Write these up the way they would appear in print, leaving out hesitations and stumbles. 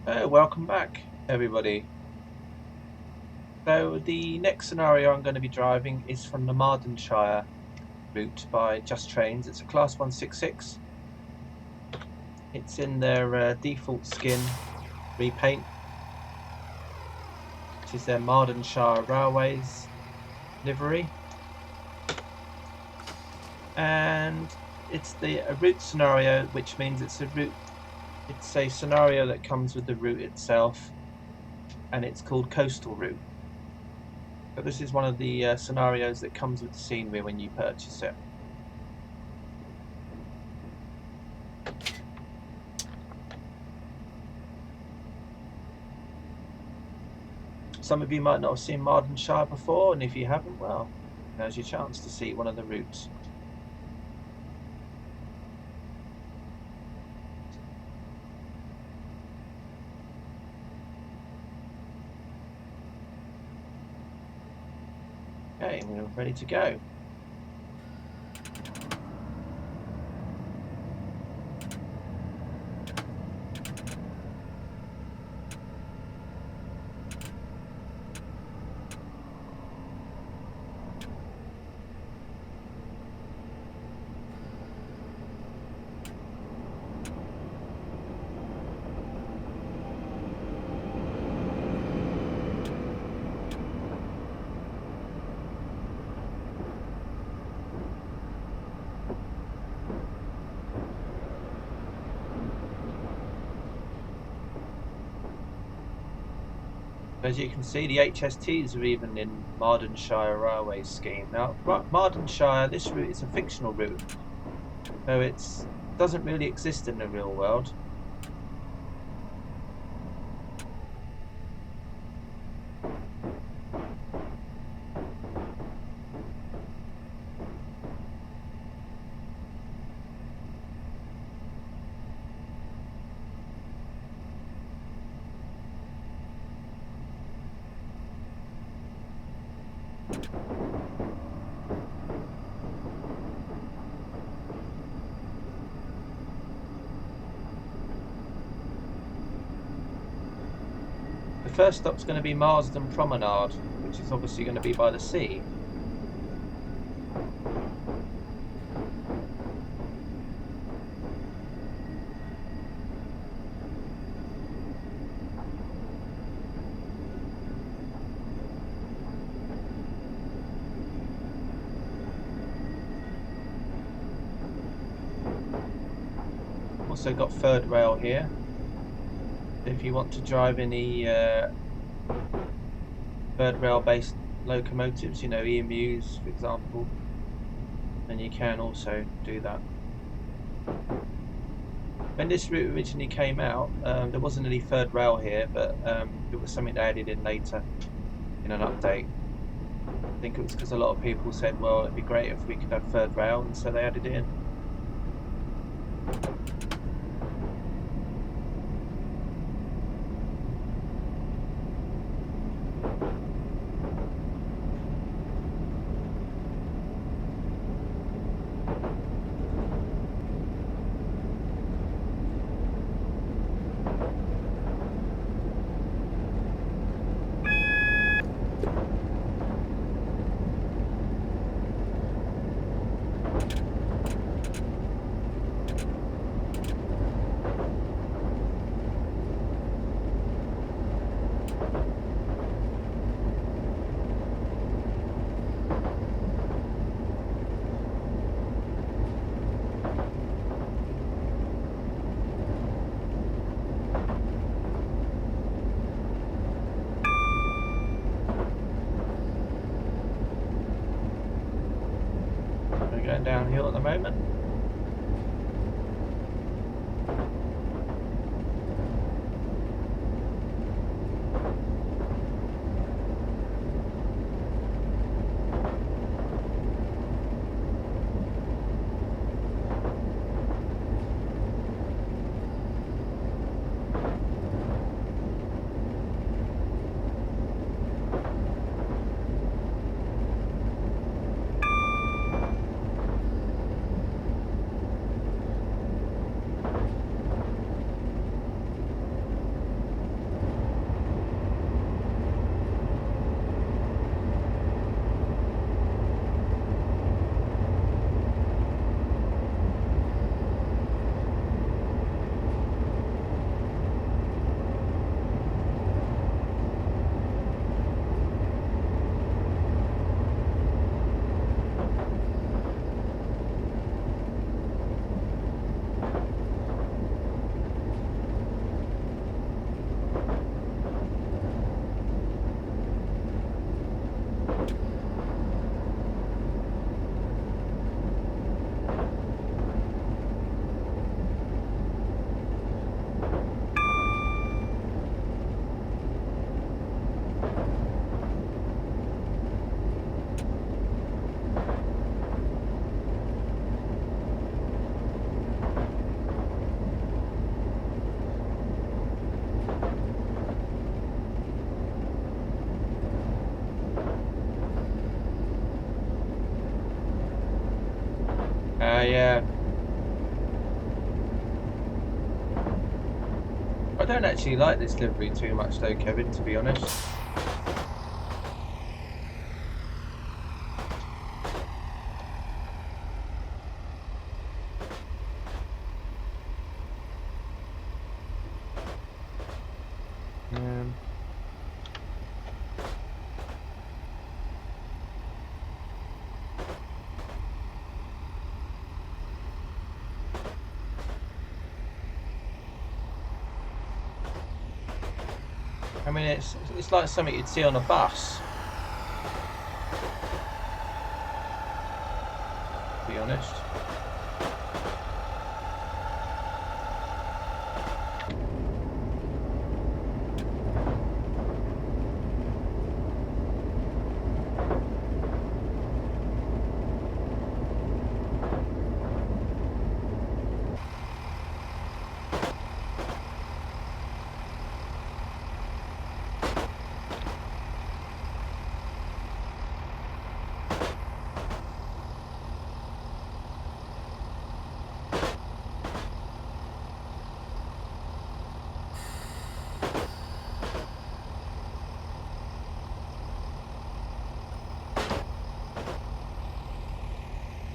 Oh, welcome back, everybody. So the next scenario I'm going to be driving is from the Mardonshire route by Just Trains. It's a Class 166. It's in their default skin repaint, which is their Mardonshire Railways livery. And it's a route scenario, which means it's a scenario that comes with the route itself, and it's called Coastal Route. So this is one of the scenarios that comes with the scenery when you purchase it. Some of you might not have seen Mardonshire before, and if you haven't, well, now's your chance to see one of the routes. Okay, we're ready to go. As you can see, the HSTs are even in Mardonshire Railway scheme. Now, Mardonshire, this route is a fictional route, so it doesn't really exist in the real world. The first stop's going to be Marsden Promenade, which is obviously going to be by the sea. Also got third rail here. If you want to drive any third rail based locomotives, you know, EMUs for example, then you can also do that. When this route originally came out, there wasn't any third rail here, but it was something they added in later in an update. I think it was because a lot of people said, well, it'd be great if we could have third rail, and so they added it in. We're going downhill at the moment. I don't actually like this livery too much though, Kevin, to be honest. I mean, it's like something you'd see on a bus, to be honest.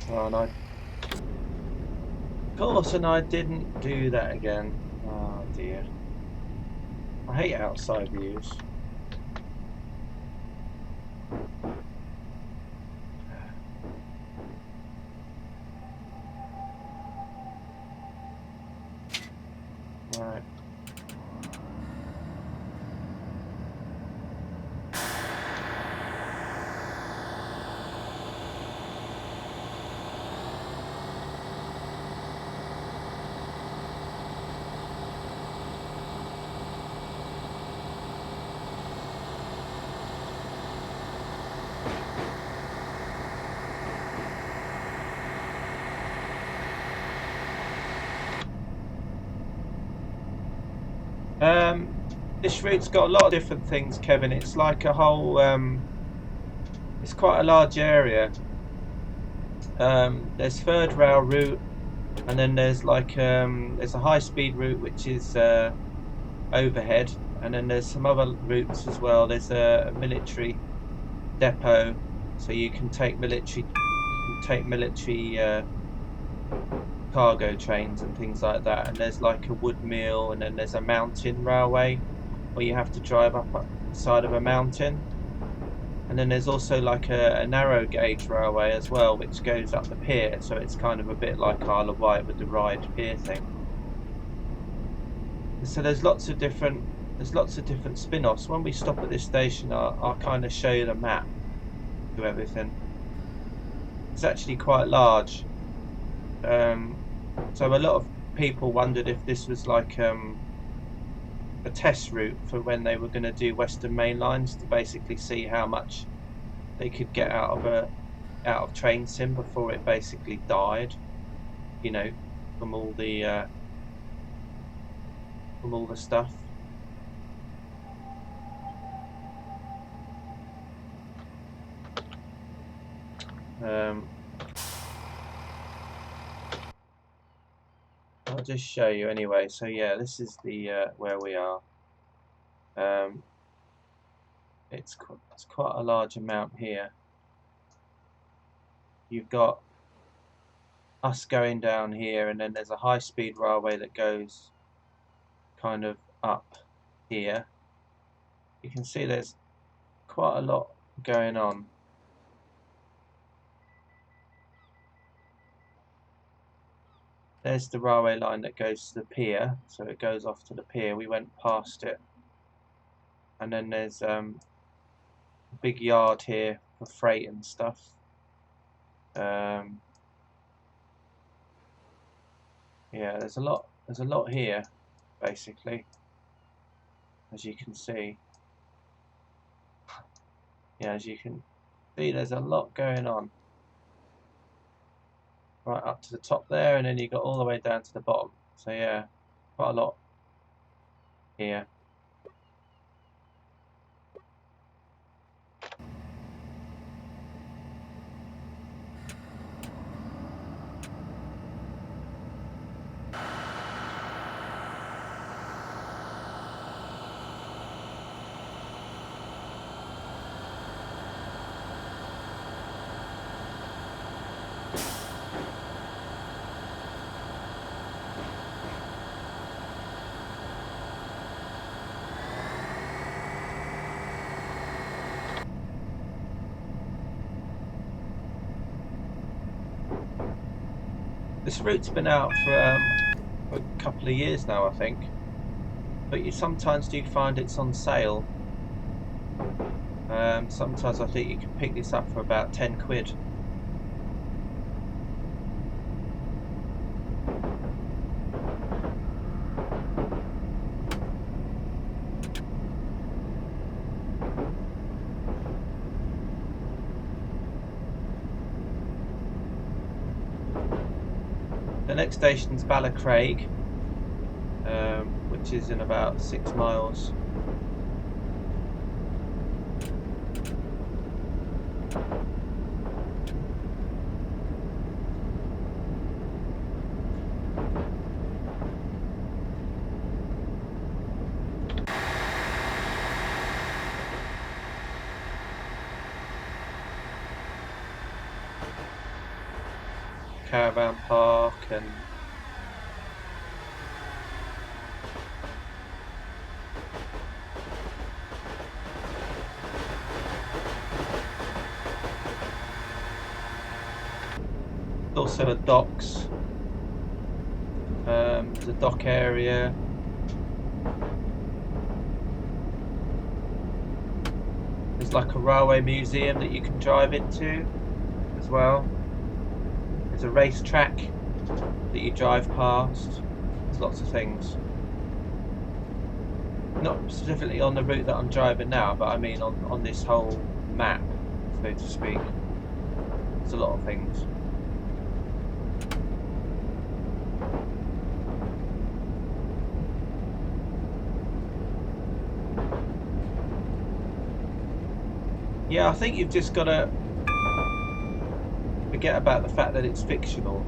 Oh, and of course, and I didn't do that again. Oh dear. I hate outside views. Right. This route's got a lot of different things, Kevin. It's like a whole, it's quite a large area. There's third rail route, and then there's like there's a high-speed route which is overhead, and then there's some other routes as well. There's a military depot, so you can take military cargo trains and things like that. And there's like a wood mill, and then there's a mountain railway where you have to drive up the side of a mountain. And then there's also like a narrow gauge railway as well, which goes up the pier, so it's kind of a bit like Isle of Wight with the Ride pier thing. So there's lots of different spin-offs. When we stop at this station, I'll kind of show you the map to everything. It's actually quite large. So a lot of people wondered if this was like a test route for when they were going to do Western Main Lines, to basically see how much they could get out of Train Sim before it basically died, you know, from all the stuff. I'll just show you anyway. So yeah, this is the where we are. It's quite a large amount here. You've got us going down here, and then there's a high-speed railway that goes kind of up here. You can see there's quite a lot going on. There's the railway line that goes to the pier, so it goes off to the pier. We went past it. And then there's a big yard here for freight and stuff. Yeah, there's a lot here, basically, as you can see. Yeah, as you can see, there's a lot going on. Right up to the top there, and then you got all the way down to the bottom. So yeah, quite a lot here. This route's been out for a couple of years now, I think. But you sometimes do find it's on sale. Sometimes I think you can pick this up for about 10 quid. The next station's Ballacraig, which is in about 6 miles. Caravan park and also the docks, the dock area. There's like a railway museum that you can drive into as well. There's a racetrack that you drive past. There's lots of things. Not specifically on the route that I'm driving now, but I mean on this whole map, so to speak. There's a lot of things. Yeah, I think you've just got to forget about the fact that it's fictional,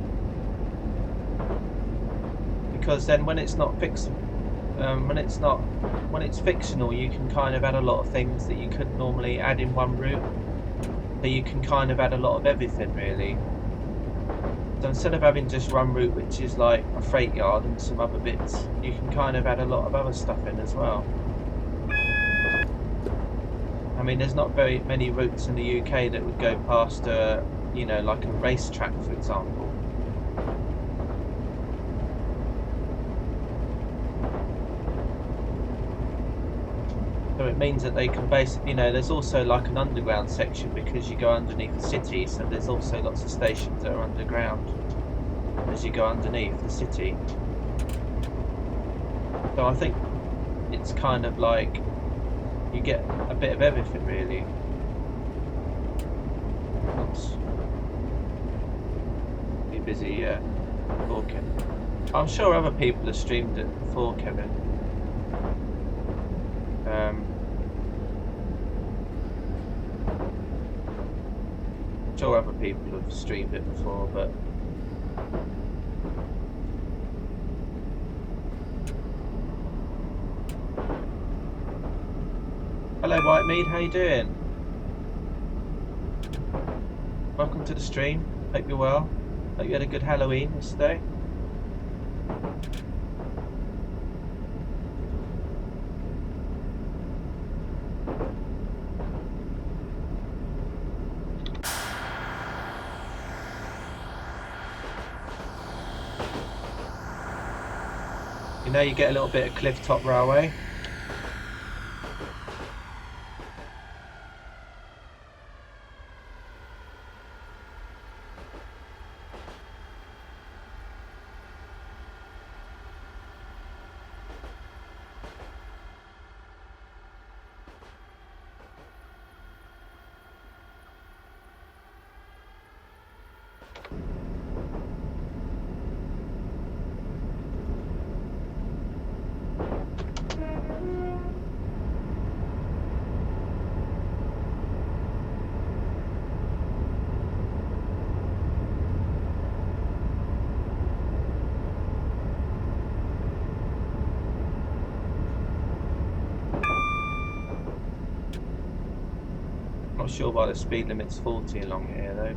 because then when it's not when it's fictional, you can kind of add a lot of things that you couldn't normally add in one route. So you can kind of add a lot of everything, really. So instead of having just one route, which is like a freight yard and some other bits, you can kind of add a lot of other stuff in as well. I mean, there's not very many routes in the UK that would go past you know, like a racetrack, for example. So it means that they can basically, you know, there's also like an underground section because you go underneath the city, so there's also lots of stations that are underground as you go underneath the city. So I think it's kind of like you get a bit of everything, really. Be busy talking. I'm sure other people have streamed it before, Kevin. I'm sure other people have streamed it before, but hello Whitemead, how you doing? Welcome to the stream. Hope you're well. Hope you had a good Halloween yesterday. You know, you get a little bit of cliff top railway. Not sure why the speed limit's 40 along here though,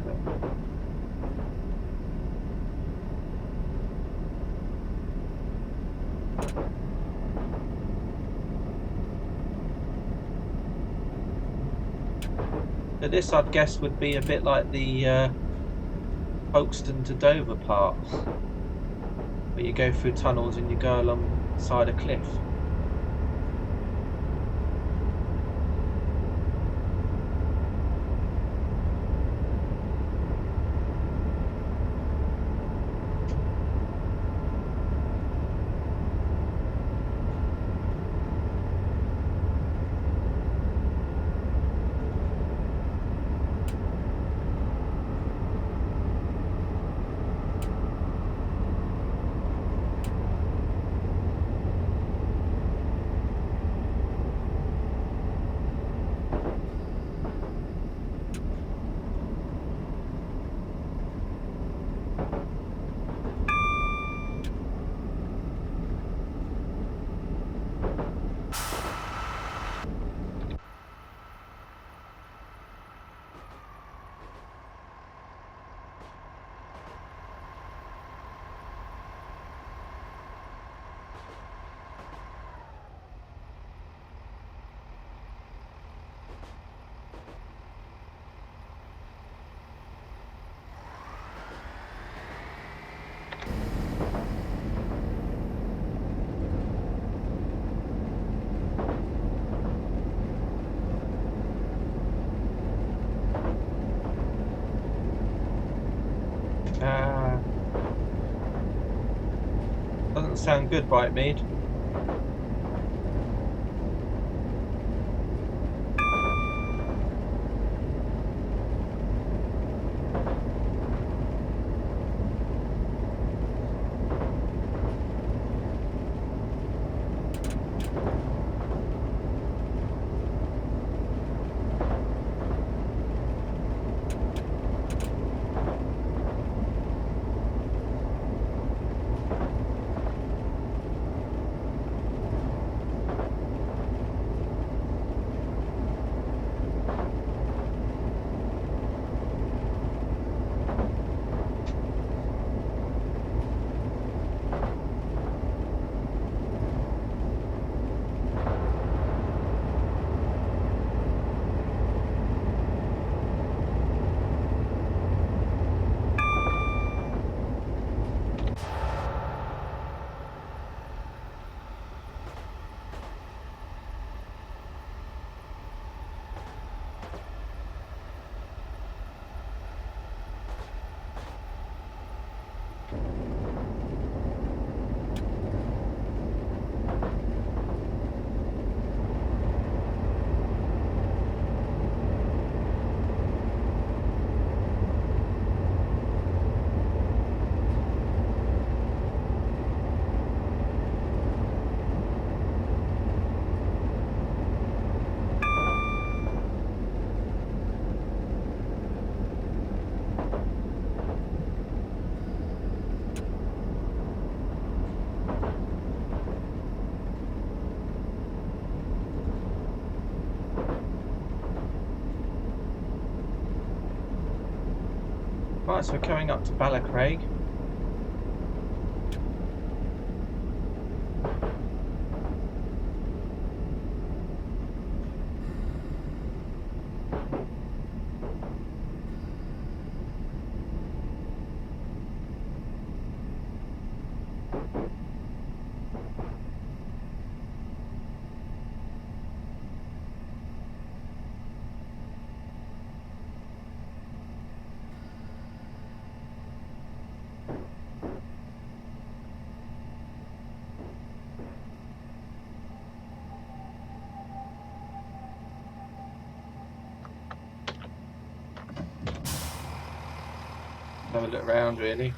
but this I'd guess would be a bit like the Folkestone to Dover part, but you go through tunnels and you go alongside a cliff. Doesn't sound good, Brightmead. Right, so we're coming up to Ballacraig. Have a look around, really.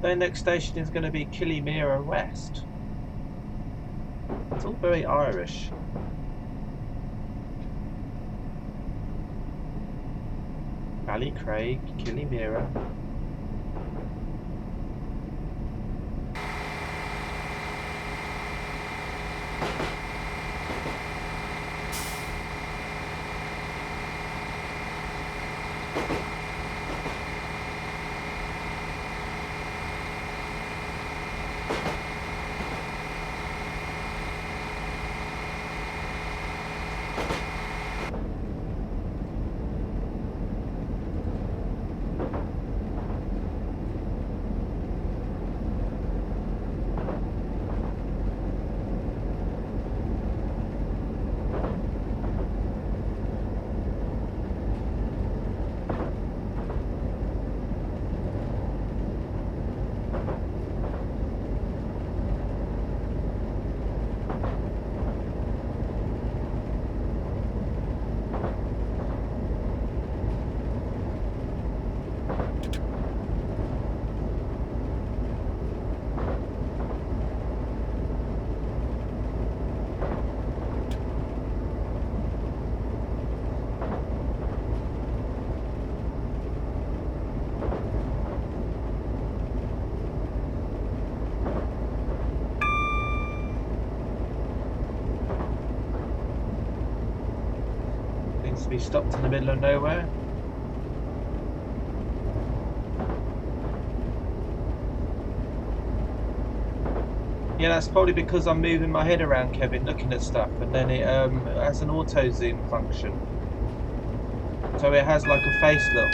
Their next station is going to be Killymeera West. It's all very Irish. Ballycraig, Killymeera. To be stopped in the middle of nowhere. Yeah, that's probably because I'm moving my head around, Kevin, looking at stuff, and then it has an auto zoom function, so it has like a face look.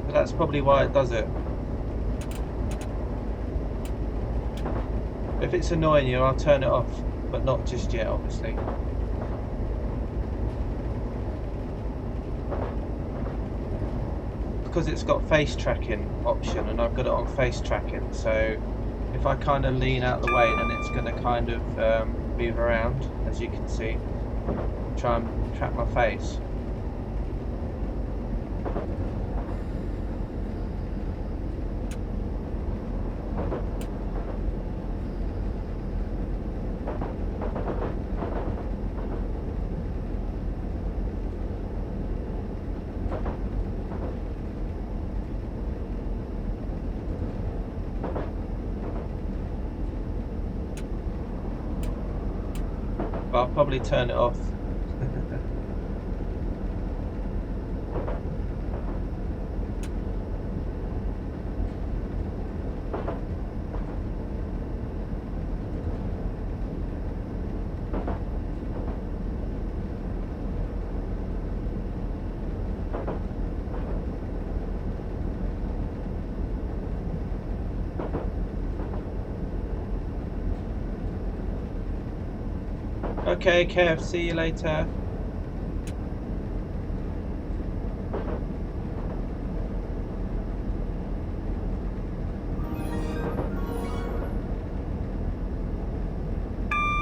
So that's probably why it does it. If it's annoying you, I'll turn it off, but not just yet, obviously. Because it's got face tracking option, and I've got it on face tracking, so if I kind of lean out the way, then it's going to kind of move around, as you can see, try and track my face. But I'll probably turn it off. Okay, Kev, see you later.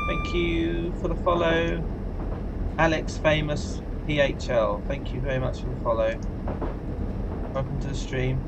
Thank you for the follow. Alex Famous PHL, thank you very much for the follow. Welcome to the stream.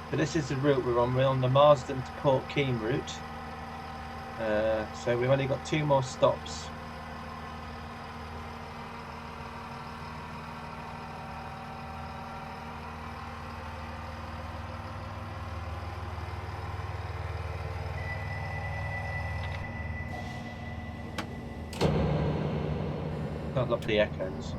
But this is the route we're on. We're on the Marsden to Port Keene route. So we've only got 2 more stops. Can't lock the echoes.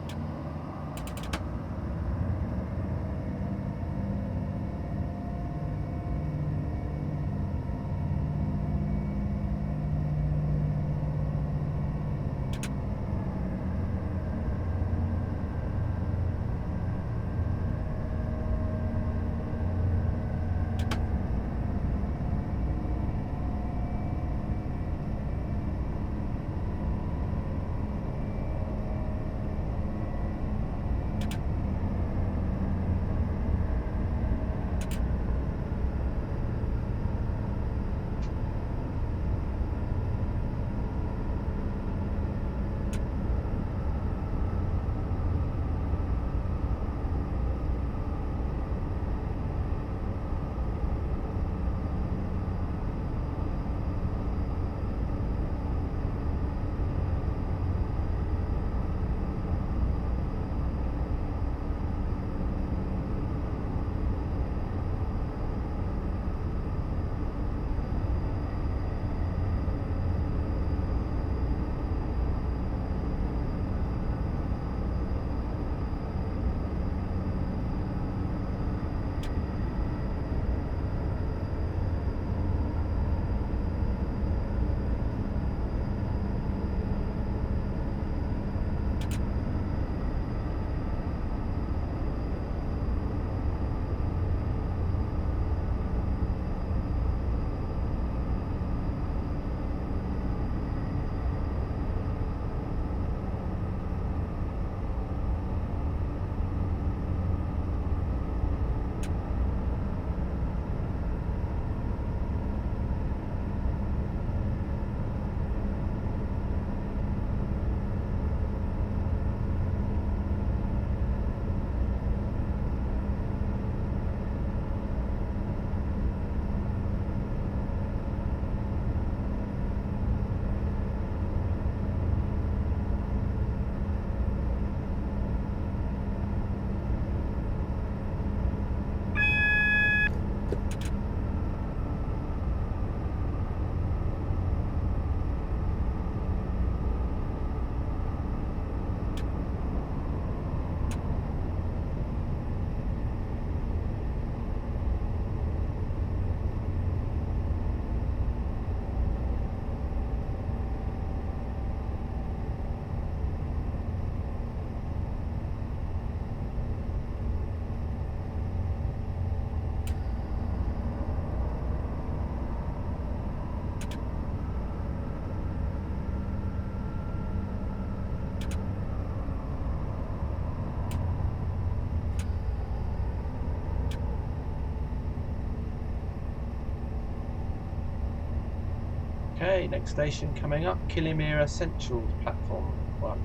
Okay, next station coming up, Killimera Central, platform 1.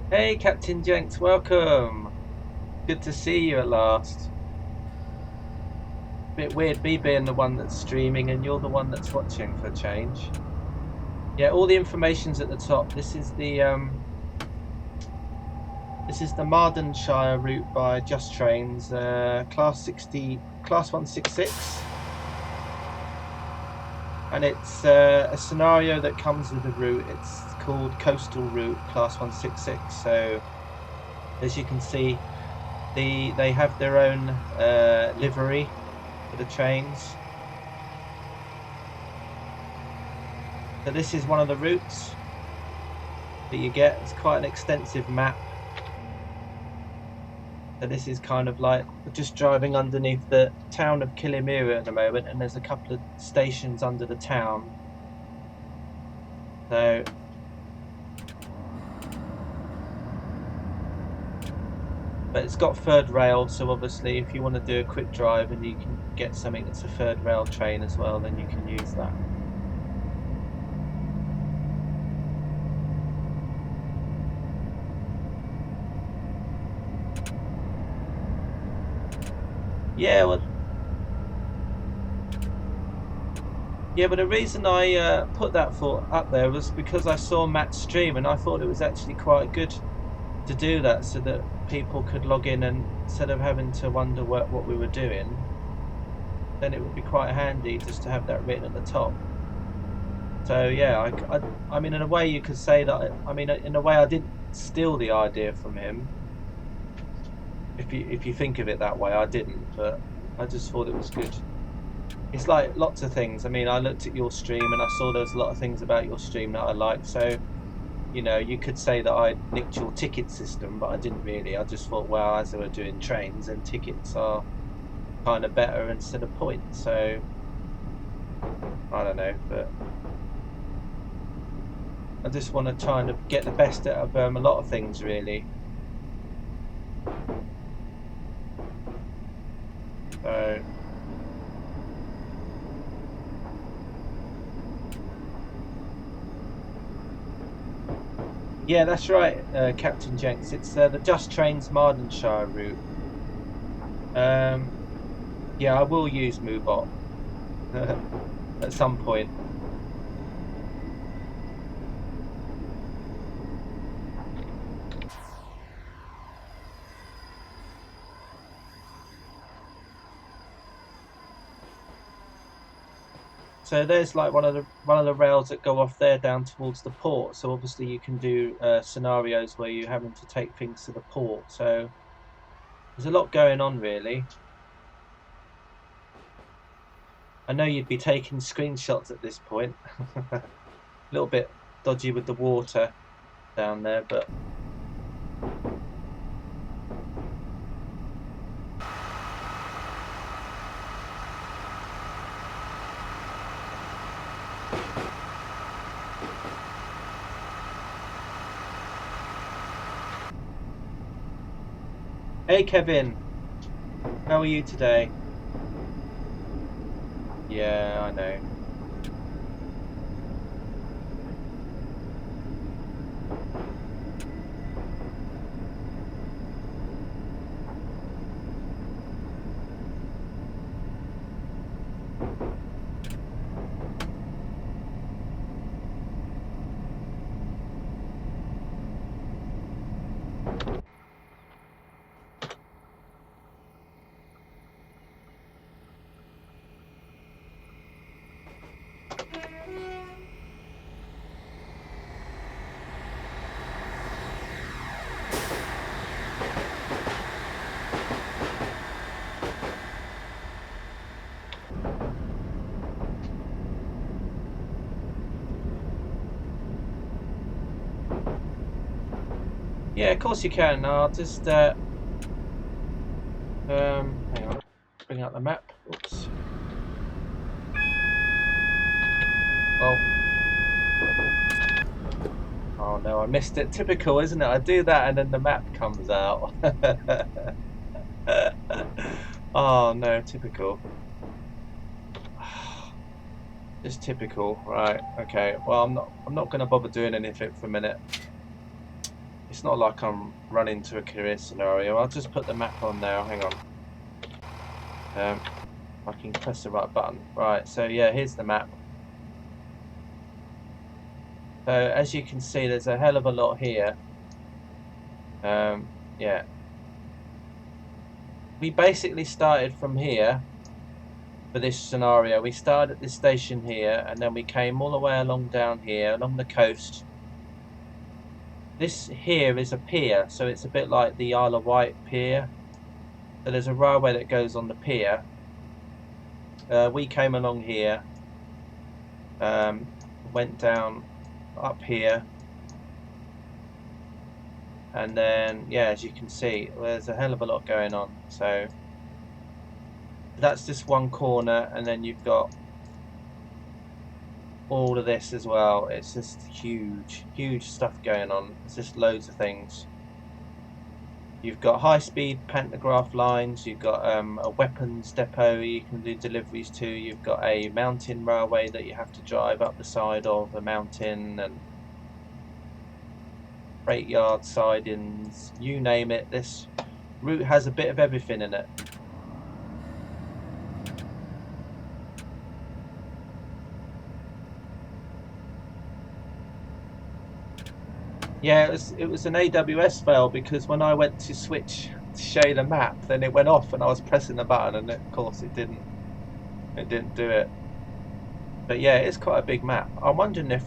Hey Captain Jenks, welcome! Good to see you at last. Bit weird me being the one that's streaming and you're the one that's watching for a change. Yeah, all the information's at the top. This is the Mardonshire route by Just Trains, class 166, and it's a scenario that comes with the route. It's called Coastal Route Class 166. So as you can see, they have their own livery for the trains. So this is one of the routes that you get. It's quite an extensive map. So this is kind of like just driving underneath the town of Killimera at the moment, and there's a couple of stations under the town. So but it's got third rail, so obviously if you want to do a quick drive and you can get something that's a third rail train as well, then you can use that. Yeah, well, but the reason I put that up there was because I saw Matt's stream and I thought it was actually quite good to do that, so that people could log in, and instead of having to wonder what we were doing, then it would be quite handy just to have that written at the top. So yeah, I mean, in a way you could say that, I mean, in a way I didn't steal the idea from him. If you think of it that way, I didn't, but I just thought it was good. It's like lots of things. I mean, I looked at your stream and I saw there was a lot of things about your stream that I liked. So, you know, you could say that I nicked your ticket system, but I didn't really. I just thought, well, as they were doing trains, and tickets are kind of better instead of points. So, I don't know, but I just want to try and get the best out of a lot of things, really. So, yeah, that's right, Captain Jenks. It's the Just Trains Mardonshire route. Yeah, I will use Moobot at some point. So there's like one of the rails that go off there down towards the port. So obviously you can do scenarios where you're having to take things to the port. So there's a lot going on, really. I know you'd be taking screenshots at this point. A little bit dodgy with the water down there, but hey Kevin, how are you today? Yeah, I know. Yeah, of course you can. I'll just hang on, bring out the map. Oops. Well, Oh no, I missed it. Typical, isn't it? I do that and then the map comes out. Oh no, typical. Just typical. Right, okay. Well, I'm not gonna bother doing anything for a minute. It's not like I'm running to a career scenario. I'll just put the map on now. Hang on. I can press the right button. Right, so yeah, here's the map. So as you can see, there's a hell of a lot here. Yeah. We basically started from here for this scenario. We started at this station here, and then we came all the way along down here, along the coast. This here is a pier, so it's a bit like the Isle of Wight pier. So there's a railway that goes on the pier. We came along here, went down up here, and then yeah, as you can see, there's a hell of a lot going on. So that's just one corner, and then you've got all of this as well. It's just huge stuff going on. It's just loads of things. You've got high-speed pantograph lines, you've got a weapons depot you can do deliveries to, you've got a mountain railway that you have to drive up the side of a mountain, and freight yard sidings, you name it. This route has a bit of everything in it. Yeah, it was an AWS fail, because when I went to switch to show the map, then it went off and I was pressing the button, and of course it didn't do it. But yeah, it's quite a big map. I'm wondering if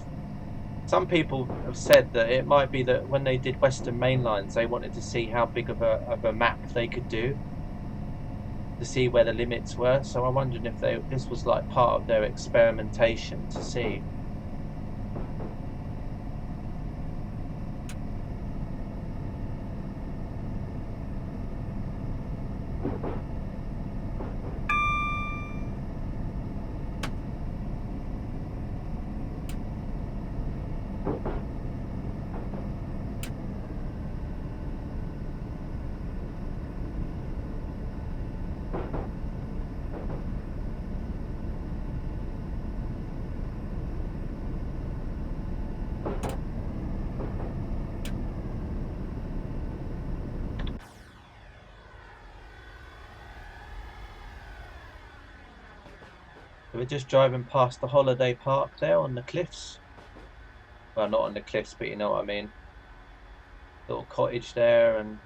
some people have said that it might be that when they did Western Main Lines, they wanted to see how big of a map they could do, to see where the limits were. So I'm wondering if this was like part of their experimentation to see. We're just driving past the holiday park there on the cliffs. Well, not on the cliffs, but you know what I mean. Little cottage there, and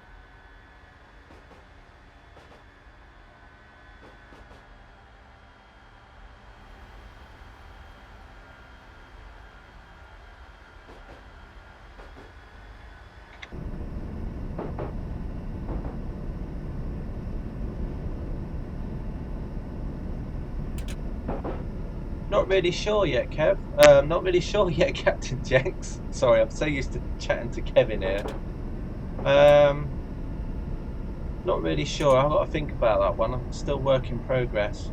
not really sure yet, Kev. Not really sure yet, Captain Jenks. Sorry, I'm so used to chatting to Kevin here. Not really sure. I've got to think about that one. I'm still work in progress.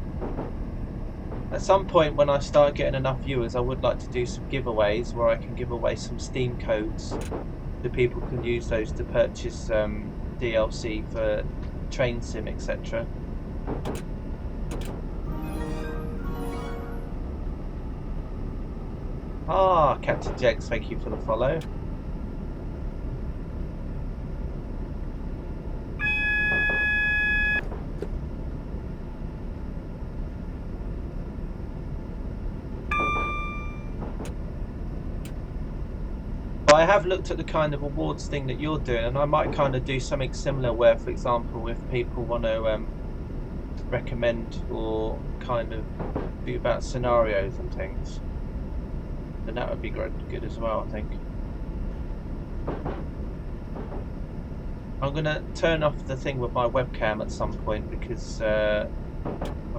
At some point, when I start getting enough viewers, I would like to do some giveaways where I can give away some Steam codes, so people can use those to purchase DLC for train sim, etc. Ah, Captain Jex, thank you for the follow. I have looked at the kind of awards thing that you're doing, and I might kind of do something similar where, for example, if people want to recommend or kind of be about scenarios and things, then that would be good as well, I think. I'm going to turn off the thing with my webcam at some point, because I've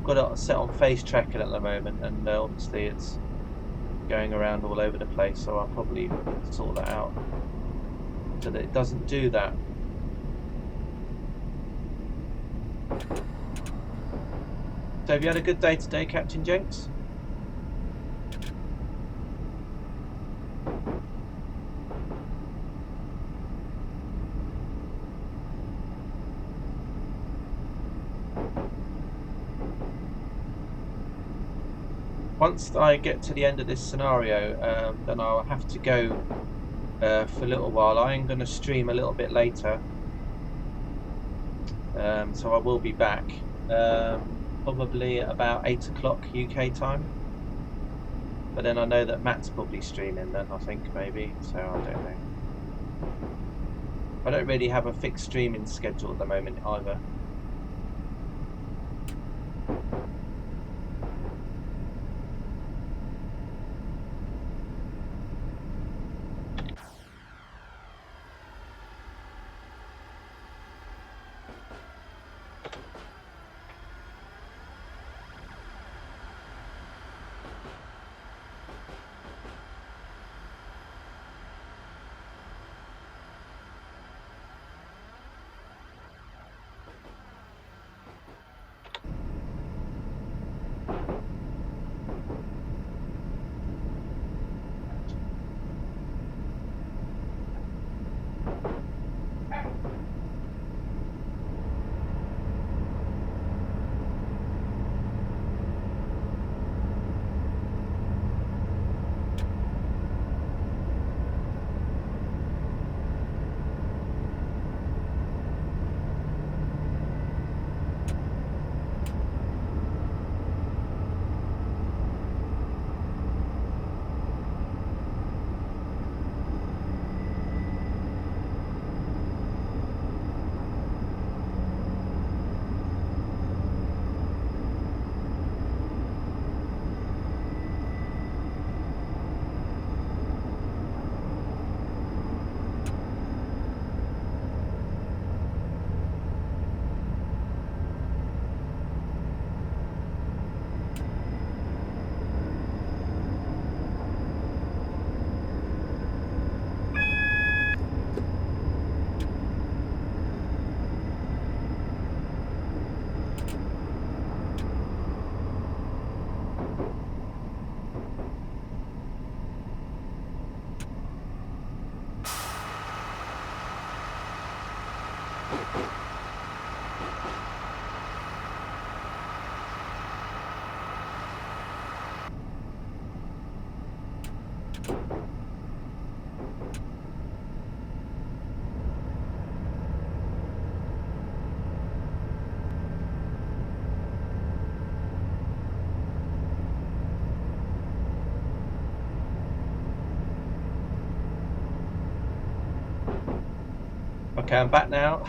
got it set on face tracking at the moment, and obviously it's going around all over the place, so I'll probably sort that out so that it doesn't do that. So have you had a good day today, Captain Jenks? once I get to the end of this scenario, then I'll have to go for a little while. I am going to stream a little bit later, so I will be back probably about 8 o'clock UK time. But then I know that Matt's probably streaming then, I think, maybe, so I don't know. I don't really have a fixed streaming schedule at the moment either. Okay, I'm back now.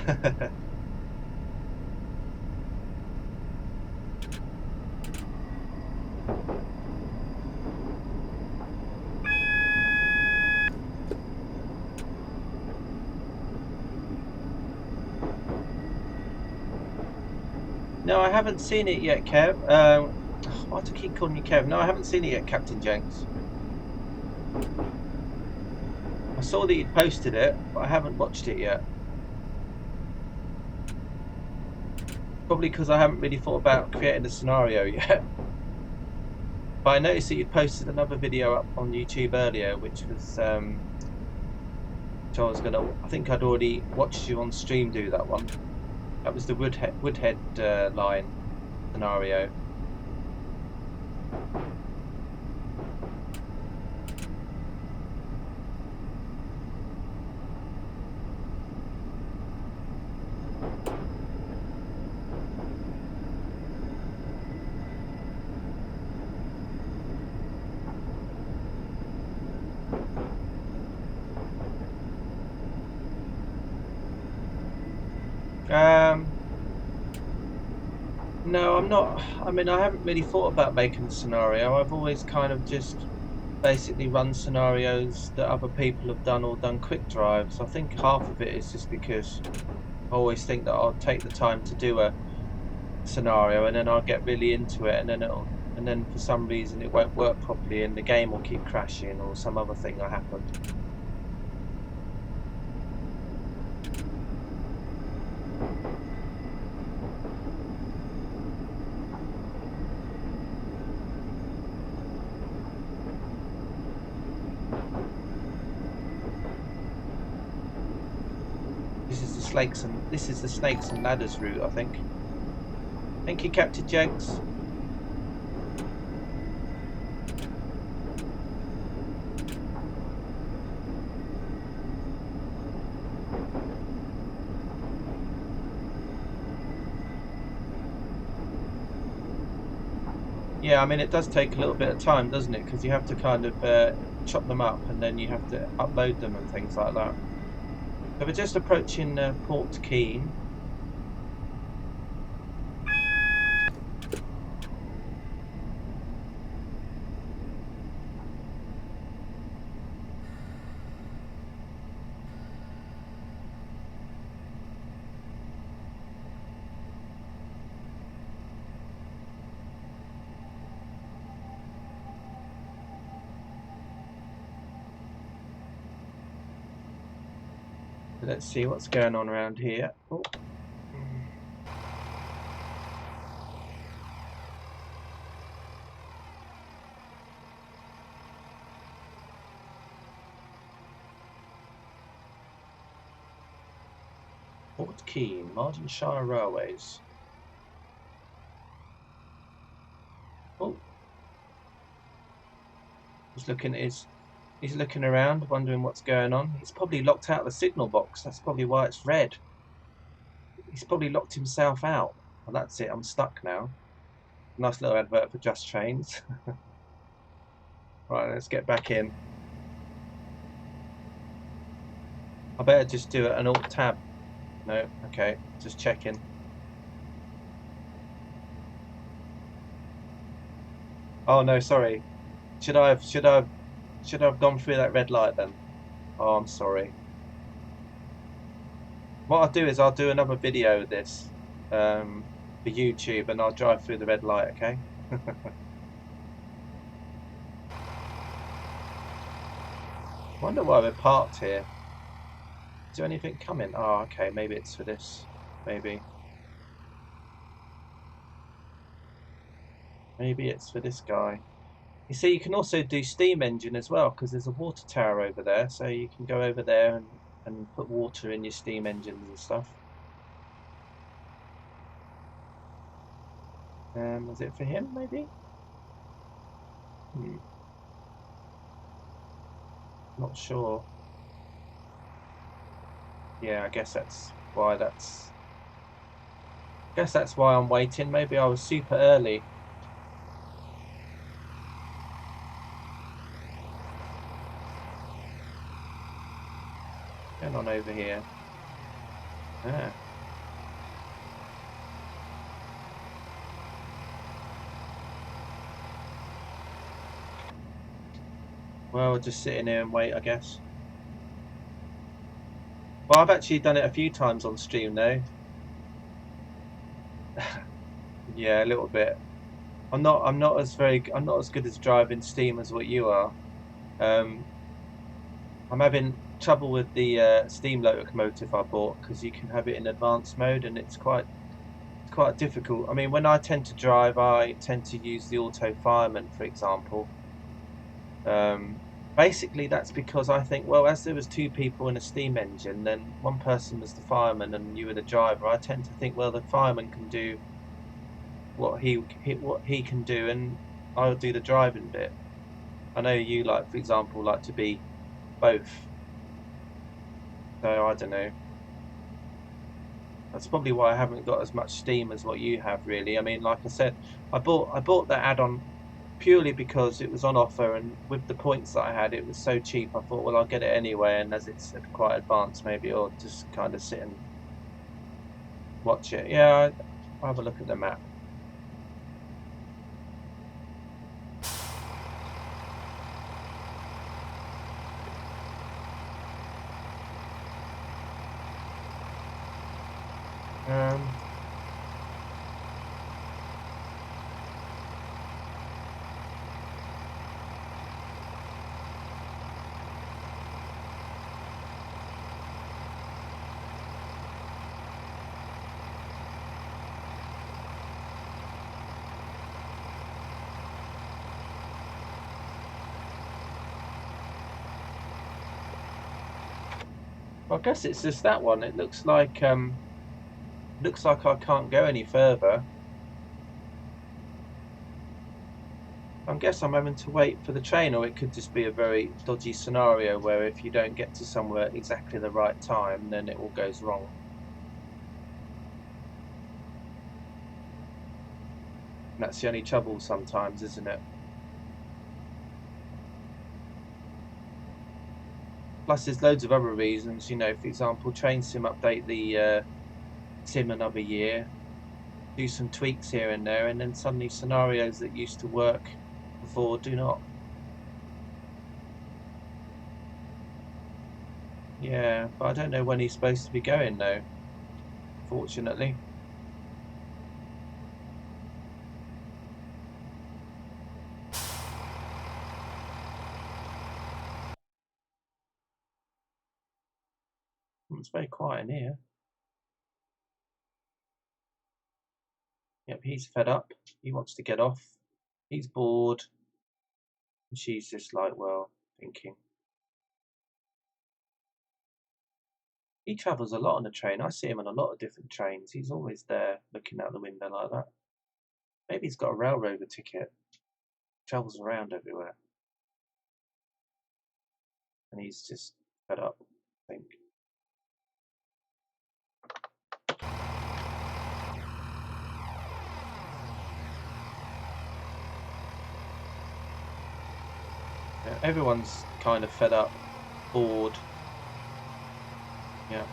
No, I haven't seen it yet, Kev. Why do I keep calling you Kev? No, I haven't seen it yet, Captain Jenks. I saw that you'd posted it, but I haven't watched it yet. Probably because I haven't really thought about creating a scenario yet. But I noticed that you posted another video up on YouTube earlier, which was, which I think I'd already watched you on stream do that one. That was the Woodhead line scenario. No, I'm not. I mean, I haven't really thought about making a scenario. I've always kind of just basically run scenarios that other people have done or done quick drives. I think half of it is just because I always think that I'll take the time to do a scenario and then I'll get really into it, and then for some reason it won't work properly and the game will keep crashing or some other thing will happen. This is the Snakes and Ladders route, I think. Thank you, Captain Jenks. Yeah, I mean, it does take a little bit of time, doesn't it? Because you have to kind of chop them up and then you have to upload them and things like that. So we're just approaching Port Keane. Let's see what's going on around here. Oh. Port Keane, Mardonshire Railways. Oh, he's looking around, wondering what's going on. He's probably locked out the signal box. That's probably why it's red. He's probably locked himself out. Well, that's it. I'm stuck now. Nice little advert for Just Trains. Right, let's get back in. I better just do an Alt Tab. No, okay, just checking. Oh no, sorry. Should I have gone through that red light then? Oh, I'm sorry. What I'll do is I'll do another video of this for YouTube, and I'll drive through the red light. Okay. Wonder why we're parked here. Is there anything coming? Oh, okay. Maybe it's for this. Maybe it's for this guy. You see, you can also do steam engine as well, because there's a water tower over there, so you can go over there and put water in your steam engines and stuff. Was it for him, maybe? Not sure. Yeah, I guess that's why I'm waiting. Maybe I was super early. Going on over here. Ah. Well, we'll just sit in here and wait, I guess. Well, I've actually done it a few times on stream though. Yeah, a little bit. I'm not as good as driving steam as what you are. I'm having trouble with the steam locomotive I bought, because you can have it in advanced mode and it's quite difficult. I mean, when I tend to drive, I tend to use the auto fireman, for example. Basically, that's because I think, well, as there was two people in a steam engine, then one person was the fireman and you were the driver. I tend to think, well, the fireman can do what he can do, and I'll do the driving bit. I know you, like, for example, like to be both. So I don't know. That's probably why I haven't got as much steam as what you have, really. I mean, like I said, I bought that add-on purely because it was on offer, and with the points that I had, it was so cheap. I thought, well, I'll get it anyway, and as it's quite advanced, maybe I'll just kind of sit and watch it. Yeah, I'll have a look at the map. Well, I guess it's just that one. It looks like I can't go any further. I guess I'm having to wait for the train, or it could just be a very dodgy scenario where if you don't get to somewhere exactly the right time, then it all goes wrong. And that's the only trouble sometimes, isn't it? Plus, there's loads of other reasons. You know, for example, Train Sim update the sim another year, do some tweaks here and there, and then suddenly scenarios that used to work before do not. Yeah, but I don't know when he's supposed to be going though, fortunately. It's very quiet in here. Yep, he's fed up. He wants to get off. He's bored. And she's just like, well, thinking. He travels a lot on the train. I see him on a lot of different trains. He's always there looking out the window like that. Maybe he's got a railroader ticket. Travels around everywhere. And he's just fed up, I think. Yeah, everyone's kind of fed up, bored. Yeah.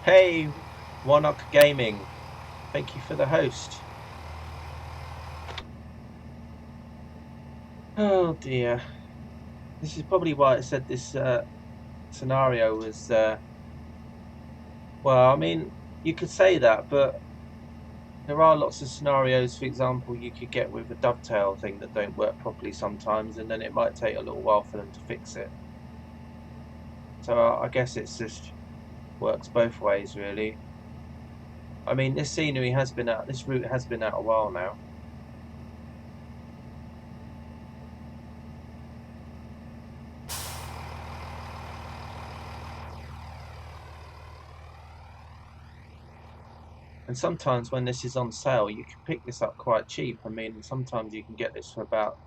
Hey, Warnock Gaming. Thank you for the host. Oh dear. This is probably why I said this scenario was, well, I mean, you could say that, but there are lots of scenarios, for example, you could get with a dovetail thing that don't work properly sometimes, and then it might take a little while for them to fix it. So I guess it's just works both ways, really. I mean, this scenery has been out, this route has been out a while now. And sometimes when this is on sale, you can pick this up quite cheap. I mean, sometimes you can get this for about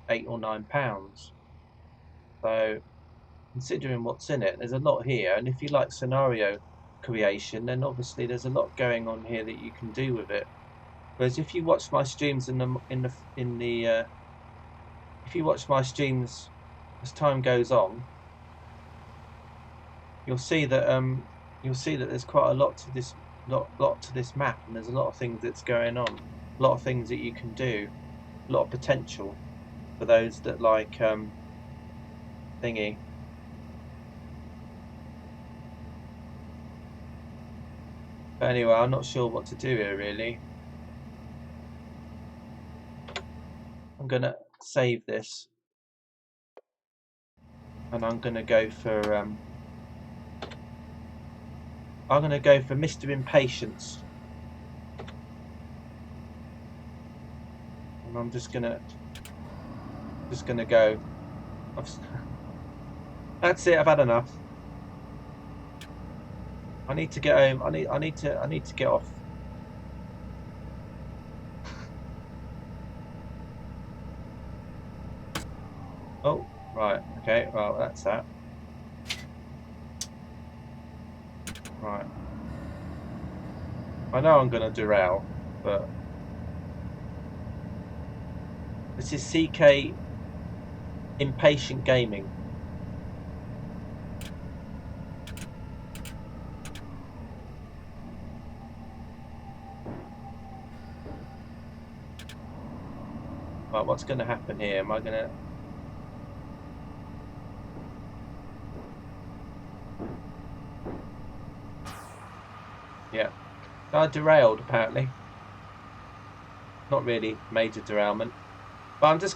£8 or £9. So considering what's in it, there's a lot here. And if you like scenario creation, then obviously there's a lot going on here that you can do with it. Whereas if you watch my streams if you watch my streams as time goes on, you'll see that there's quite a lot to this lot to this map, and there's a lot of things that's going on, a lot of things that you can do, a lot of potential for those that like thingy. But anyway, I'm not sure what to do here really. I'm gonna save this, and I'm gonna go for Mr. Impatience, and I'm just gonna go. That's it. I've had enough. I need to get home. I need to get off. Oh, right. Okay. Well, that's that. Right. I know I'm gonna derail, but this is CK Impatient Gaming. Right, what's going to happen here? Am I going to... Yeah. I derailed, apparently. Not really major derailment. But I'm just